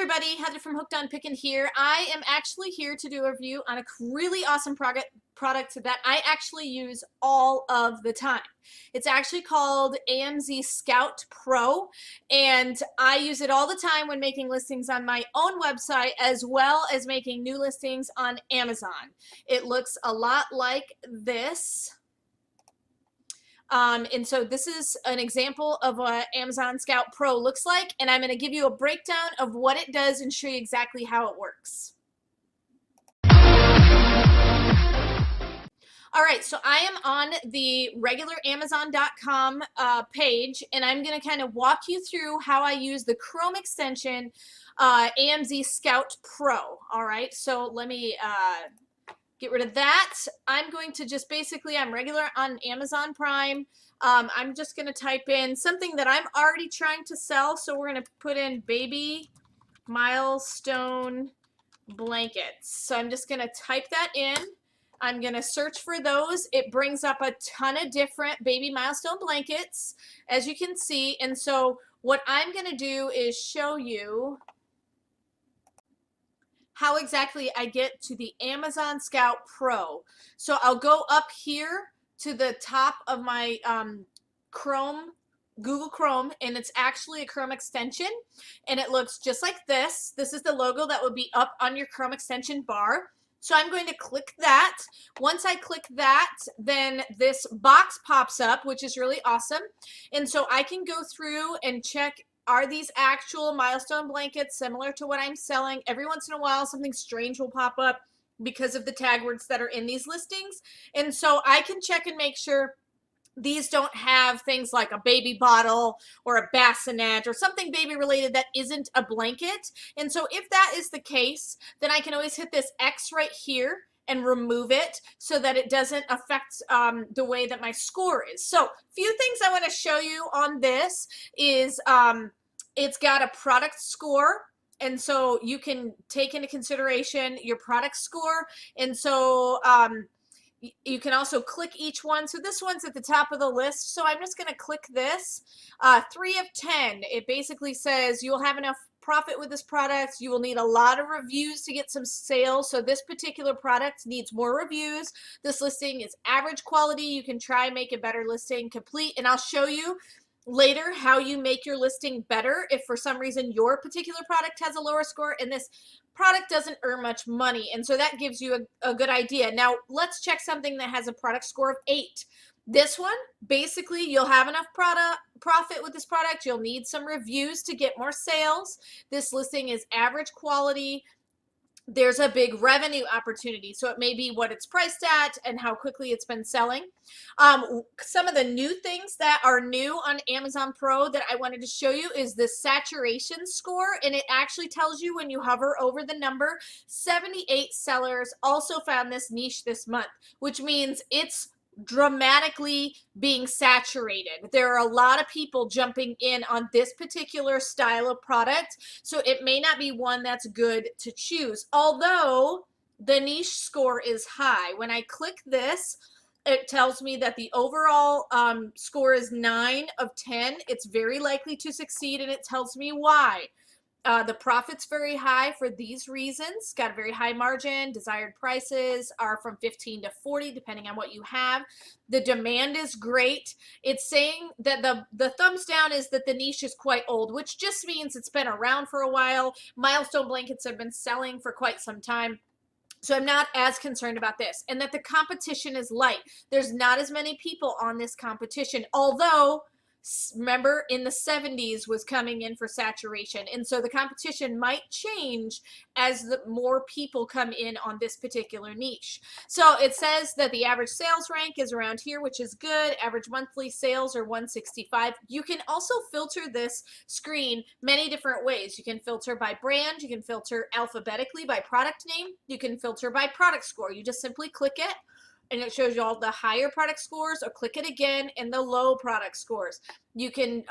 everybody, Heather from Hooked on Pickin here. I am actually here to do a review on a really awesome product that I actually use all of the time. It's actually called AMZ Scout Pro, and I use it all the time when making listings on my own website as well as making new listings on Amazon. It looks a lot like this. And so this is an example of what AMZ Scout Pro looks like, and I'm going to give you a breakdown of what it does and show you exactly how it works. All right, so I am on the regular Amazon.com page, and I'm going to kind of walk you through how I use the Chrome extension AMZ Scout Pro. All right, so let me get rid of that. I'm going to just basically, I'm regular on Amazon Prime. I'm just going to type in something that I'm already trying to sell. So we're going to put in baby milestone blankets. So I'm just going to type that in. I'm going to search for those. It brings up a ton of different baby milestone blankets, as you can see. And so what I'm going to do is show you how exactly I get to the AMZ Scout Pro. So I'll go up here to the top of my Google Chrome, and it's actually a Chrome extension, and it looks just like this. This is the logo that would be up on your Chrome extension bar. So I'm going to click that. Once I click that, then this box pops up, which is really awesome. And so I can go through and check, are these actual milestone blankets similar to what I'm selling? Every once in a while, something strange will pop up because of the tag words that are in these listings. And so I can check and make sure these don't have things like a baby bottle or a bassinet or something baby related that isn't a blanket. And so if that is the case, then I can always hit this X right here and remove it so that it doesn't affect the way that my score is. So few things I want to show you on this is it's got a product score. And so you can take into consideration your product score. And so you can also click each one. So this one's at the top of the list. So I'm just going to click this. 3 of 10. It basically says you'll have enough profit with this product. You will need a lot of reviews to get some sales. So this particular product needs more reviews. This listing is average quality. You can try and make a better listing complete. And I'll show you later how you make your listing better if for some reason your particular product has a lower score and this product doesn't earn much money. And so that gives you a good idea. Now let's check something that has a product score of 8. This one, basically you'll have enough profit with this product. You'll need some reviews to get more sales. This listing is average quality. There's a big revenue opportunity. So it may be what it's priced at and how quickly it's been selling. Some of the new things that are new on Amazon Pro that I wanted to show you is the saturation score. And it actually tells you when you hover over the number. 78 sellers also found this niche this month, which means it's dramatically being saturated. There are a lot of people jumping in on this particular style of product, so it may not be one that's good to choose, although the niche score is high. When I click this, it tells me that the overall score is 9 of 10. It's very likely to succeed, and it tells me why. The profit's very high for these reasons. Got a very high margin. Desired prices are from 15 to 40, depending on what you have. The demand is great. It's saying that the thumbs down is that the niche is quite old, which just means it's been around for a while. Milestone blankets have been selling for quite some time. So I'm not as concerned about this. And that the competition is light. There's not as many people on this competition, although remember in the 70s was coming in for saturation, and so the competition might change as the more people come in on this particular niche. So it says that the average sales rank is around here, which is good. Average monthly sales are 165. You can also filter this screen many different ways. You can filter by brand, you can filter alphabetically by product name, you can filter by product score. You just simply click it and it shows you all the higher product scores, or click it again and the low product scores. You can,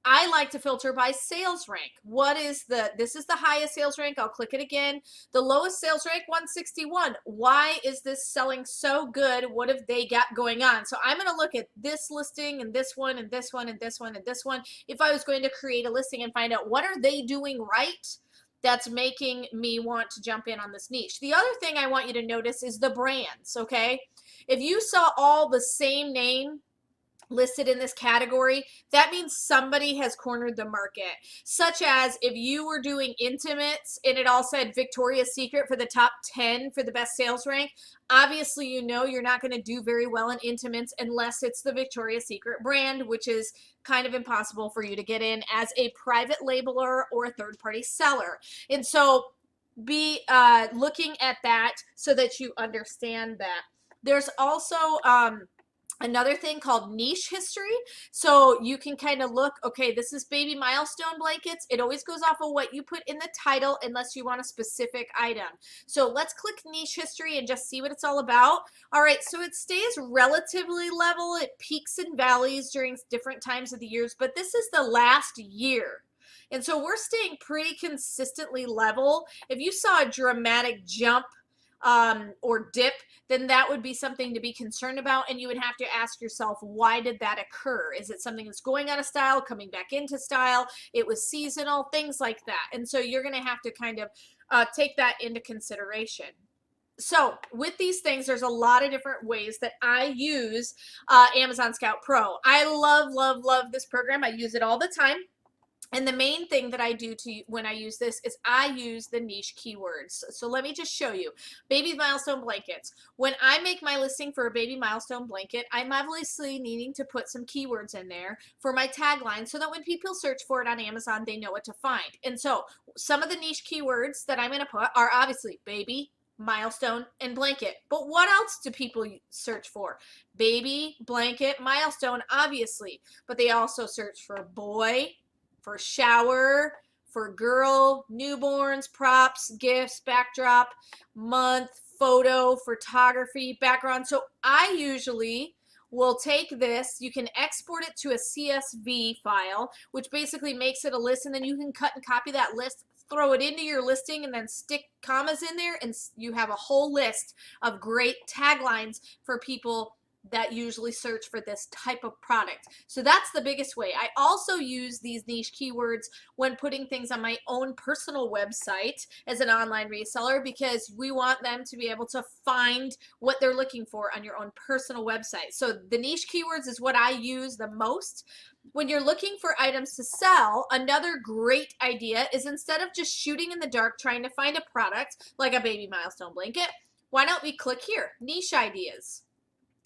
I like to filter by sales rank. This is the highest sales rank. I'll click it again. The lowest sales rank, 161. Why is this selling so good? What have they got going on? So I'm going to look at this listing and this one and this one and this one and this one. If I was going to create a listing and find out what are they doing right, that's making me want to jump in on this niche. The other thing I want you to notice is the brands, okay? If you saw all the same name listed in this category, that means somebody has cornered the market. Such as if you were doing intimates and it all said Victoria's Secret for the top 10 for the best sales rank, obviously you know you're not going to do very well in intimates unless it's the Victoria's Secret brand, which is kind of impossible for you to get in as a private labeler or a third-party seller. And so be looking at that so that you understand that. There's also another thing called niche history. So you can kind of look, okay, this is baby milestone blankets. It always goes off of what you put in the title unless you want a specific item. So let's click niche history and just see what it's all about. All right, so it stays relatively level. It peaks and valleys during different times of the years, but this is the last year. And so we're staying pretty consistently level. If you saw a dramatic jump or dip, then that would be something to be concerned about, and you would have to ask yourself, why did that occur? Is it something that's going out of style, coming back into style? It was seasonal, things like that. And so you're going to have to kind of take that into consideration. So with these things, there's a lot of different ways that I use Amazon Scout Pro. I love, love, love this program. I use it all the time. And the main thing that I do when I use this is I use the niche keywords. So let me just show you. Baby milestone blankets. When I make my listing for a baby milestone blanket, I'm obviously needing to put some keywords in there for my tagline so that when people search for it on Amazon, they know what to find. And so some of the niche keywords that I'm going to put are obviously baby, milestone, and blanket. But what else do people search for? Baby, blanket, milestone, obviously. But they also search for boy, for shower, for girl, newborns, props, gifts, backdrop, month, photo, photography, background. So I usually will take this, you can export it to a CSV file, which basically makes it a list, and then you can cut and copy that list, throw it into your listing, and then stick commas in there, and you have a whole list of great taglines for people that usually search for this type of product. So that's the biggest way. I also use these niche keywords when putting things on my own personal website as an online reseller, because we want them to be able to find what they're looking for on your own personal website. So the niche keywords is what I use the most. When you're looking for items to sell, another great idea is, instead of just shooting in the dark trying to find a product like a baby milestone blanket, why don't we click here, niche ideas.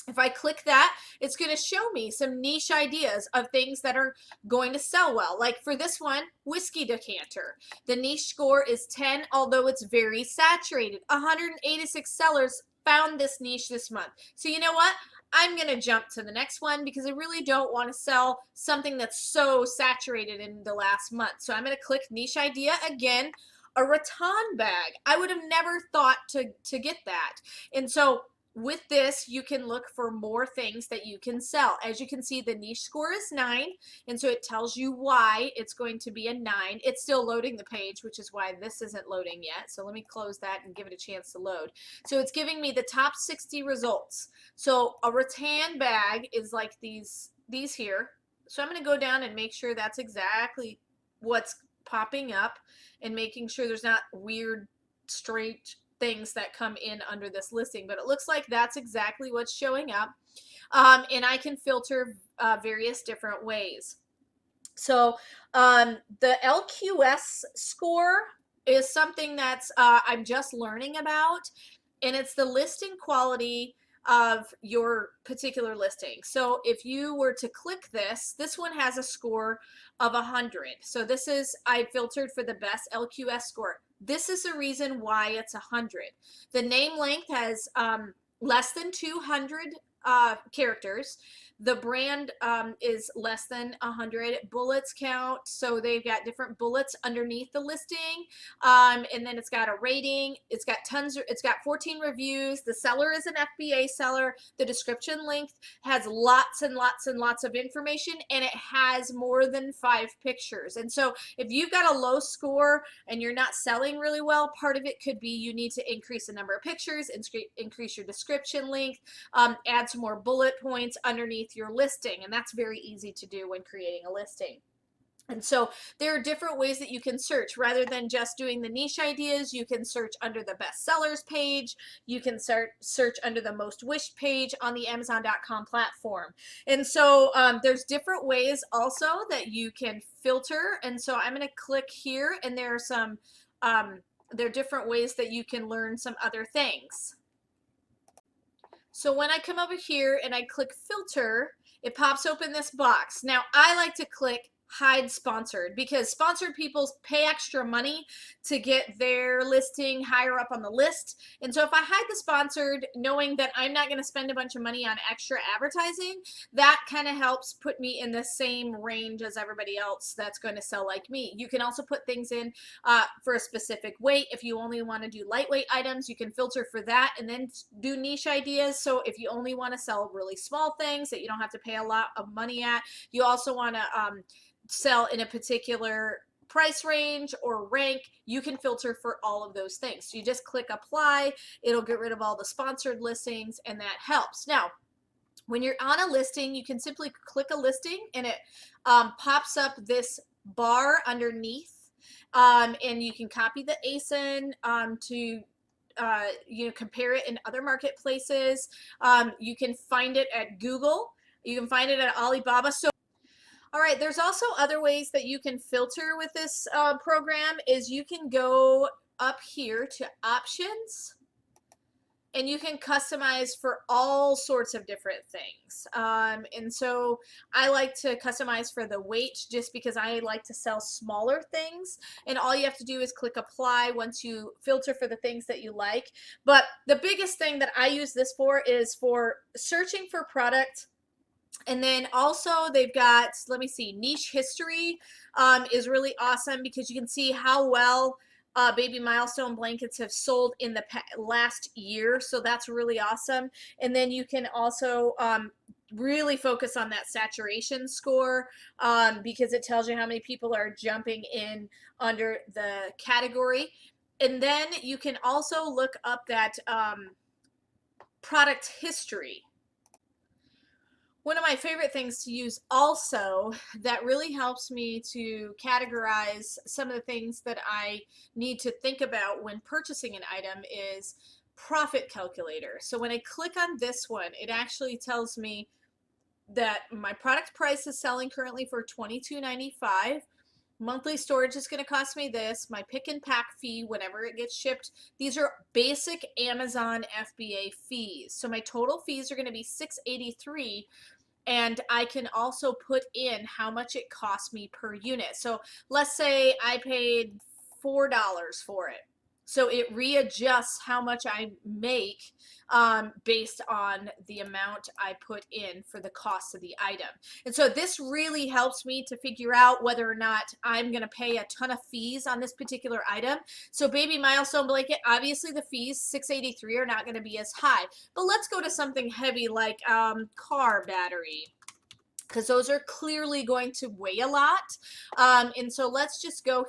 If I click that, it's going to show me some niche ideas of things that are going to sell well. Like for this one, whiskey decanter. The niche score is 10, although it's very saturated. 186 sellers found this niche this month. So you know what? I'm going to jump to the next one because I really don't want to sell something that's so saturated in the last month. So I'm going to click niche idea again. A rattan bag. I would have never thought to get that. And so with this, you can look for more things that you can sell. As you can see, the niche score is 9, and so it tells you why it's going to be a 9. It's still loading the page, which is why this isn't loading yet. So let me close that and give it a chance to load. So it's giving me the top 60 results. So a rattan bag is like these here. So I'm going to go down and make sure that's exactly what's popping up, and making sure there's not weird, straight things that come in under this listing, but it looks like that's exactly what's showing up. And I can filter various different ways. So the LQS score is something that's I'm just learning about, and it's the listing quality of your particular listing. So if you were to click this one has a score of 100. So this is, I filtered for the best LQS score. This is the reason why it's 100. The name length has less than 200 characters. The brand is less than 100. Bullets count, so they've got different bullets underneath the listing, and then it's got a rating. It's got it's got 14 reviews. The seller is an FBA seller. The description length has lots and lots and lots of information, and it has more than 5 pictures. And so if you've got a low score and you're not selling really well, part of it could be you need to increase the number of pictures, increase your description length, add some more bullet points underneath your listing, and that's very easy to do when creating a listing. And so there are different ways that you can search. Rather than just doing the niche ideas, you can search under the best sellers page. You can search under the most wished page on the Amazon.com platform. And so there's different ways also that you can filter. And so I'm going to click here, and there are some, there are different ways that you can learn some other things. So when I come over here and I click filter, it pops open this box. Now I like to click hide sponsored, because sponsored people pay extra money to get their listing higher up on the list. And so if I hide the sponsored, knowing that I'm not going to spend a bunch of money on extra advertising, that kind of helps put me in the same range as everybody else that's going to sell like me. You can also put things in for a specific weight. If you only want to do lightweight items, you can filter for that and then do niche ideas. So if you only want to sell really small things that you don't have to pay a lot of money at, you also want to sell in a particular price range or rank, you can filter for all of those things. So you just click apply, it'll get rid of all the sponsored listings, and that helps. Now, when you're on a listing, you can simply click a listing and it pops up this bar underneath, and you can copy the ASIN to compare it in other marketplaces. You can find it at Google. You can find it at Alibaba. So all right, there's also other ways that you can filter with this program. Is you can go up here to options, and you can customize for all sorts of different things. And so I like to customize for the weight, just because I like to sell smaller things. And all you have to do is click apply once you filter for the things that you like. But the biggest thing that I use this for is for searching for product. And then also they've got, let me see, niche history is really awesome, because you can see how well baby milestone blankets have sold in the last year. So that's really awesome. And then you can also really focus on that saturation score, because it tells you how many people are jumping in under the category. And then you can also look up that product history. One of my favorite things to use also that really helps me to categorize some of the things that I need to think about when purchasing an item is profit calculator. So when I click on this one, it actually tells me that my product price is selling currently for $22.95. Monthly storage is going to cost me this. My pick and pack fee whenever it gets shipped. These are basic Amazon FBA fees. So my total fees are going to be $6.83, and I can also put in how much it cost me per unit. So let's say I paid $4 for it. So it readjusts how much I make based on the amount I put in for the cost of the item. And so this really helps me to figure out whether or not I'm going to pay a ton of fees on this particular item. So baby milestone blanket, obviously the fees, $6.83, are not going to be as high. But let's go to something heavy like car battery, because those are clearly going to weigh a lot. And so let's just go...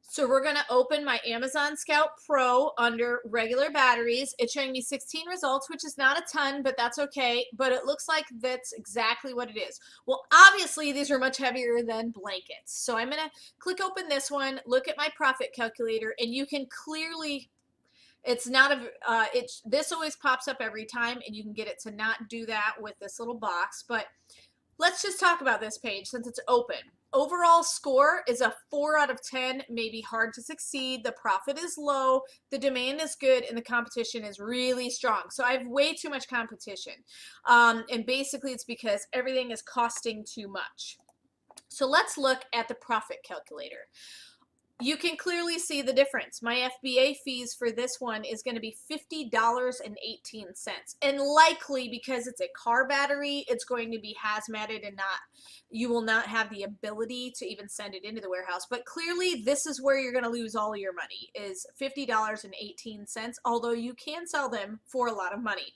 So we're going to open my Amazon Scout Pro under regular batteries. It's showing me 16 results, which is not a ton, but that's okay. But it looks like that's exactly what it is. Well, obviously these are much heavier than blankets. So I'm going to click open this one, look at my profit calculator, and you can clearly, it's not a, this always pops up every time, and you can get it to not do that with this little box. But let's just talk about this page since it's open. Overall score is a 4 out of 10, maybe hard to succeed. The profit is low, the demand is good, and the competition is really strong. So I have way too much competition. And basically it's because everything is costing too much. So let's look at the profit calculator. You can clearly see the difference. My FBA fees for this one is going to be $50.18. And likely because it's a car battery, it's going to be hazmated and you will not have the ability to even send it into the warehouse. But clearly this is where you're going to lose all your money, is $50.18, although you can sell them for a lot of money.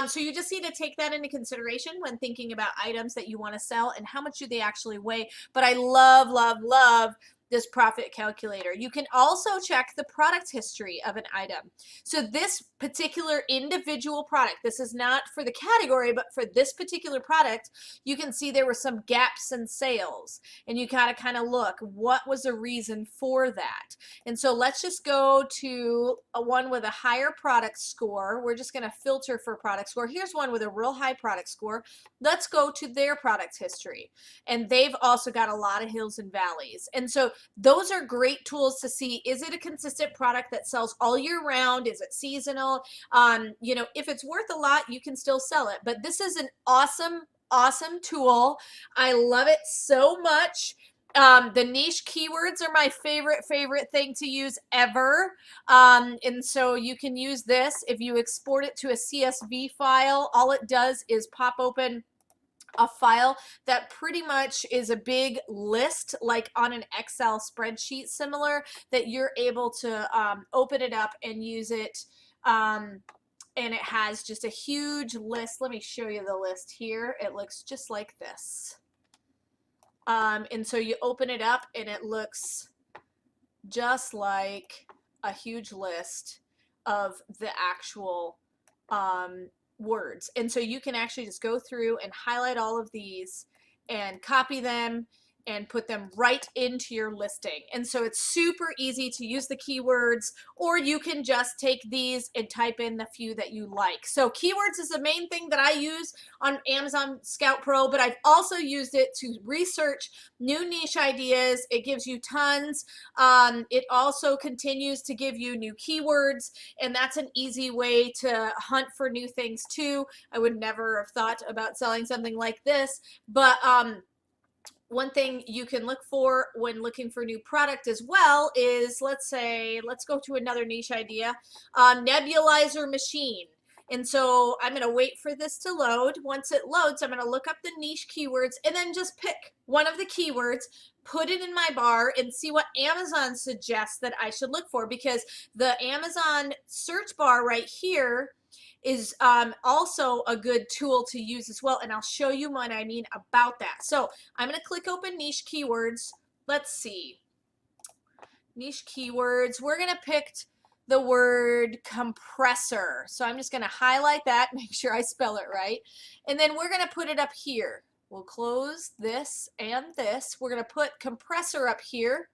So you just need to take that into consideration when thinking about items that you want to sell and how much do they actually weigh. But I love, love, love this profit calculator. You can also check the product history of an item. So this particular individual product, this is not for the category, but for this particular product, you can see there were some gaps in sales, and you gotta kind of look, what was the reason for that? And so let's just go to a one with a higher product score. We're just gonna filter for product score. Here's one with a real high product score. Let's go to their product history. And they've also got a lot of hills and valleys. And so those are great tools to see, is it a consistent product that sells all year round? Is it seasonal? You know, if it's worth a lot, you can still sell it. But this is an awesome tool. I love it so much. The niche keywords are my favorite thing to use ever. And so you can use this. If you export it to a CSV file, all it does is pop open a file that pretty much is a big list, like on an Excel spreadsheet similar, that you're able to open it up and use it. And it has just a huge list. Let me show you the list here. It looks just like this. And so you open it up and it looks just like a huge list of the actual words. And so you can actually just go through and highlight all of these and copy them and put them right into your listing. And so it's super easy to use the keywords, or you can just take these and type in the few that you like. So keywords is the main thing that I use on Amazon Scout Pro, but I've also used it to research new niche ideas. It gives you tons. It also continues to give you new keywords, and that's an easy way to hunt for new things too. I would never have thought about selling something like this, but one thing you can look for when looking for new product as well is, let's go to another niche idea, nebulizer machine. And so I'm going to wait for this to load. Once it loads, I'm going to look up the niche keywords and then just pick one of the keywords, put it in my bar, and see what Amazon suggests that I should look for, because the Amazon search bar right here is also a good tool to use as well, and I'll show you what I mean about that. So I'm going to click open niche keywords. Let's see. Niche keywords. We're going to pick the word compressor. So I'm just going to highlight that, make sure I spell it right, and then we're going to put it up here. We'll close this and this. We're going to put compressor up here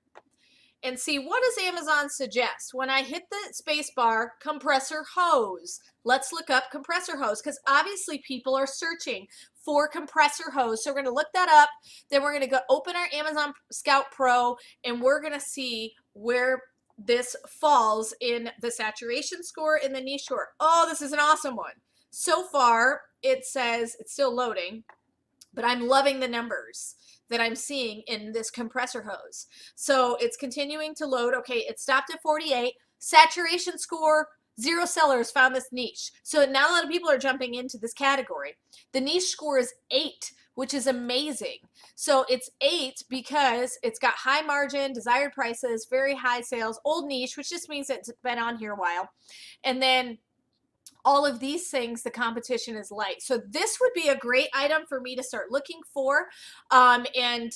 and see, what does Amazon suggest? When I hit the space bar, compressor hose. Let's look up compressor hose, because obviously people are searching for compressor hose. So we're going to look that up. Then we're going to go open our Amazon Scout Pro, and we're going to see where this falls in the saturation score and the niche score. Oh, this is an awesome one. So far, it says it's still loading, but I'm loving the numbers that I'm seeing in this compressor hose. So it's continuing to load. Okay, it stopped at 48. Saturation score, 0 sellers found this niche. So now a lot of people are jumping into this category. The niche score is 8, which is amazing. So it's 8 because it's got high margin, desired prices, very high sales, old niche, which just means it's been on here a while. And then all of these things, the competition is light. So this would be a great item for me to start looking for. And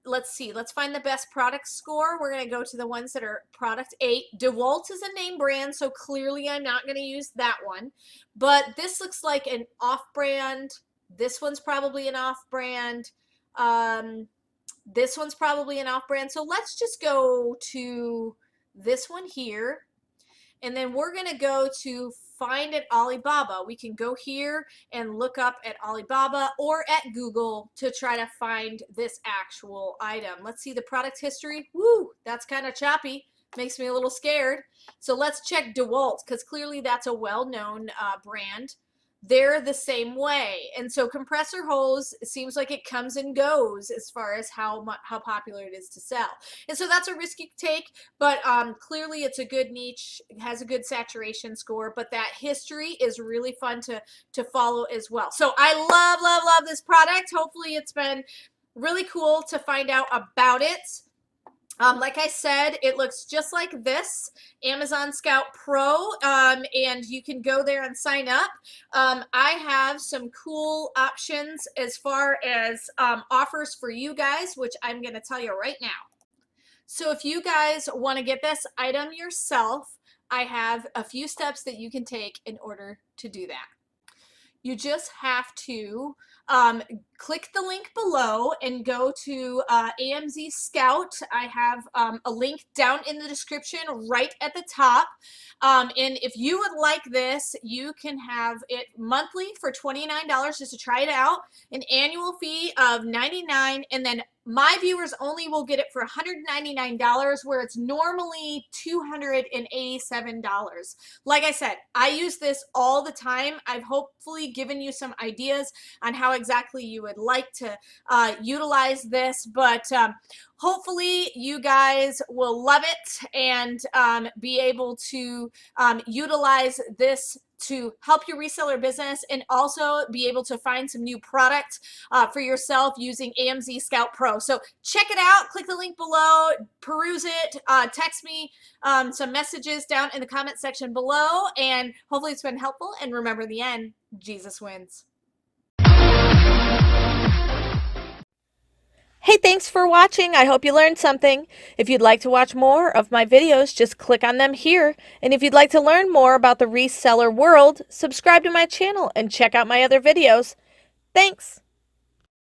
let's see, let's find the best product score. We're going to go to the ones that are product 8. DeWalt is a name brand, so clearly I'm not going to use that one. But this looks like an off-brand. This one's probably an off-brand. This one's probably an off-brand. So let's just go to this one here. And then we're going to go to find at Alibaba. We can go here and look up at Alibaba or at Google to try to find this actual item. Let's see the product history. Woo, that's kind of choppy. Makes me a little scared. So let's check DeWalt, because clearly that's a well-known brand. They're the same way. And so compressor hose, it seems like it comes and goes as far as how popular it is to sell. And so that's a risk you take, but clearly it's a good niche. It has a good saturation score, but that history is really fun to follow as well. So I love this product. Hopefully it's been really cool to find out about it. Like I said, it looks just like this, Amazon Scout Pro, and you can go there and sign up. I have some cool options as far as offers for you guys, which I'm going to tell you right now. So if you guys want to get this item yourself, I have a few steps that you can take in order to do that. You just have to click the link below and go to AMZ Scout. I have a link down in the description right at the top. And if you would like this, you can have it monthly for $29 just to try it out, an annual fee of $99, and then my viewers only will get it for $199, where it's normally $287. Like I said, I use this all the time. I've hopefully given you some ideas on how exactly you would like to utilize this, but hopefully you guys will love it and be able to utilize this to help your reseller business, and also be able to find some new product for yourself using AMZ Scout Pro. So check it out, click the link below, peruse it, text me some messages down in the comment section below, and hopefully it's been helpful. And remember, in the end, Jesus wins. Hey, thanks for watching. I hope you learned something. If you'd like to watch more of my videos, just click on them here. And if you'd like to learn more about the reseller world, subscribe to my channel and check out my other videos. Thanks.